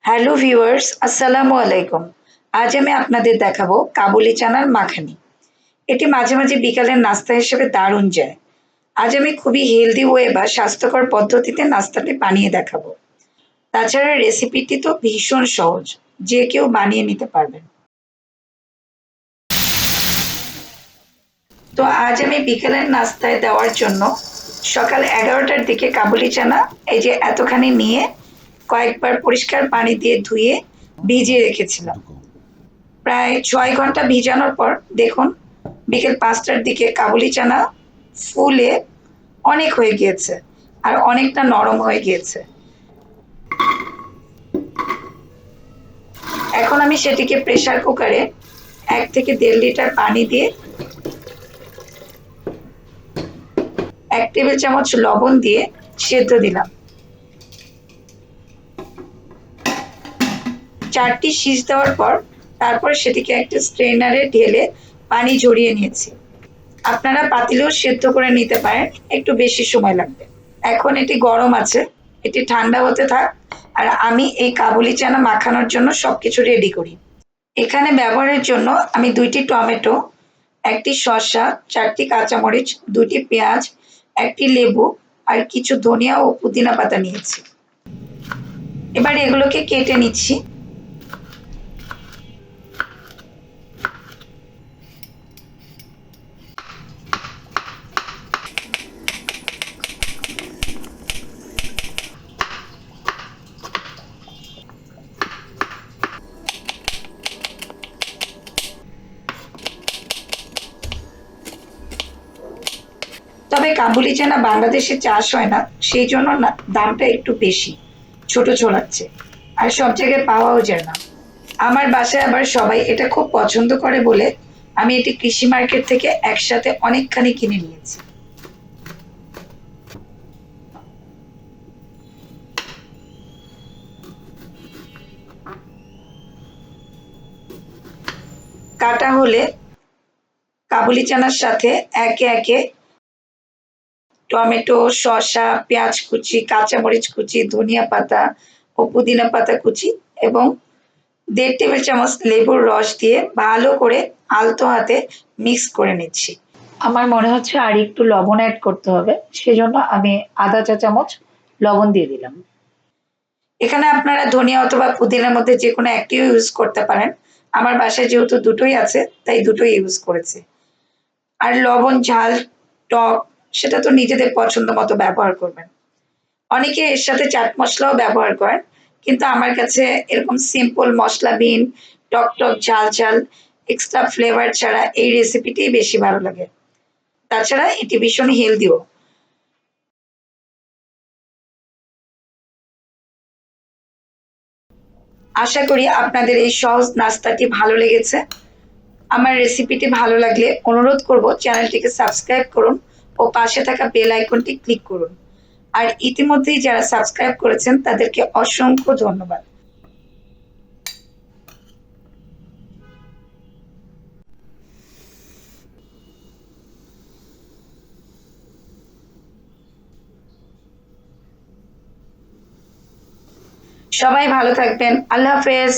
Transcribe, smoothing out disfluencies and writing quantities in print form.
Hello viewers, আসসালামু আলাইকুম। আজ আমি আপনাদের দেখাবো কাবুলি চানার মাখানি। এটি মাঝে মাঝে বিকালের নাস্তা হিসেবে দারুণ যায়। আজ আমি খুবই হেলদি ওয়ে বা স্বাস্থ্যকর পদ্ধতিতে নাস্তাটি বানিয়ে দেখাবো। তাছাড়া রেসিপিটি তো ভীষণ সহজ, যে কেউ বানিয়ে নিতে পারবেন। তো আজ আমি বিকেলের নাস্তায় দেওয়ার জন্য সকাল 11টার দিকে কাবুলি চানা এই যে এতখানি নিয়ে কয়েকবার পরিষ্কার পানি দিয়ে ধুয়ে ভিজিয়ে রেখেছিলাম। প্রায় ৬ ঘন্টা ভিজানোর পর দেখুন বিকেল ৫টার দিকে কাবুলি চানা ফুলে অনেক হয়ে গিয়েছে আর অনেকটা নরম হয়ে গিয়েছে। এখন আমি সেটিকে প্রেসার কুকারে ১ থেকে ১.৫ লিটার পানি দিয়ে ১ টেবিল চামচ লবণ দিয়ে সেদ্ধ দিলাম। ৪টি শিস দেওয়ার পর তারপর সেটিকে একটা স্ট্রেনারে ঢেলে পানি ঝরিয়ে নিয়েছি। আপনারা পাতিলেও সেদ্ধ করে নিতে পারেন, একটু বেশি সময় লাগবে। এখন এটি গরম আছে, এটি ঠান্ডা হতে থাক আর আমি এই কাবুলি চানা মাখানোর জন্য সবকিছু রেডি করি। এখানে ব্যবহারের জন্য আমি ২টি টমেটো, ১টি শসা, ৪টি কাঁচামরিচ, ২টি পেঁয়াজ, ১টি লেবু আর কিছু ধনিয়া ও পুদিনা পাতা নিয়েছি। এবার এগুলোকে কেটে নিচ্ছি। তবে কাবুলি চানা বাংলাদেশে চাষ হয় না, সেই জন্য না দামটা একটু বেশি, ছোট ছোলাচ্ছে আর সব জায়গায় পাওয়াও যায় না। আমার বাসায় আবার সবাই এটা খুব পছন্দ করে বলে আমি এটি কৃষি মার্কেট থেকে একসাথে অনেকখানি কিনে নিয়েছি। কাটা হলে কাবুলি চানার সাথে একে একে টমেটো, শসা, পেঁয়াজ কুচি, কাঁচামরিচ কুচি, ধনিয়া পাতা ও পুদিনা পাতা কুচি এবং ১.৫ টেবিল চামচ লেবুর রস দিয়ে ভালো করে আলতো হাতে মিক্স করে নিচ্ছি। আমার মনে হচ্ছে আর একটু লবণ অ্যাড করতে হবে, সেজন্য আমি আধা চা চামচ লবণ দিয়ে দিলাম। এখানে আপনারা ধনিয়া অথবা পুদিনার মধ্যে যেকোনো একটিও ইউজ করতে পারেন। আমার বাসায় যেহেতু দুটোই আছে তাই দুটোই ইউজ করেছি। আর লবণ, ঝাল, টক সেটা তো নিজেদের পছন্দ মতো ব্যবহার করবেন। অনেকে এর সাথে চাট মসলাও ব্যবহার করেন, কিন্তু আমার কাছে এরকম সিম্পল মসলাবিহীন টক টক ঝাল ঝাল এক্সট্রা ফ্লেভার ছাড়া এই রেসিপিটিই বেশি ভালো লাগে। তাছাড়া এটি ভীষণ হেলদিও। আশা করি আপনাদের এই সহজ নাস্তাটি ভালো লেগেছে। আমার রেসিপিটি ভালো লাগলে অনুরোধ করব চ্যানেলটিকে সাবস্ক্রাইব করুন ও পাশে থাকা বেল আইকনটি ক্লিক করুন। আর ইতিমধ্যেই যারা সাবস্ক্রাইব করেছেন তাদেরকে অসংখ্য ধন্যবাদ। সবাই ভালো থাকবেন। আল্লাহ হাফেজ।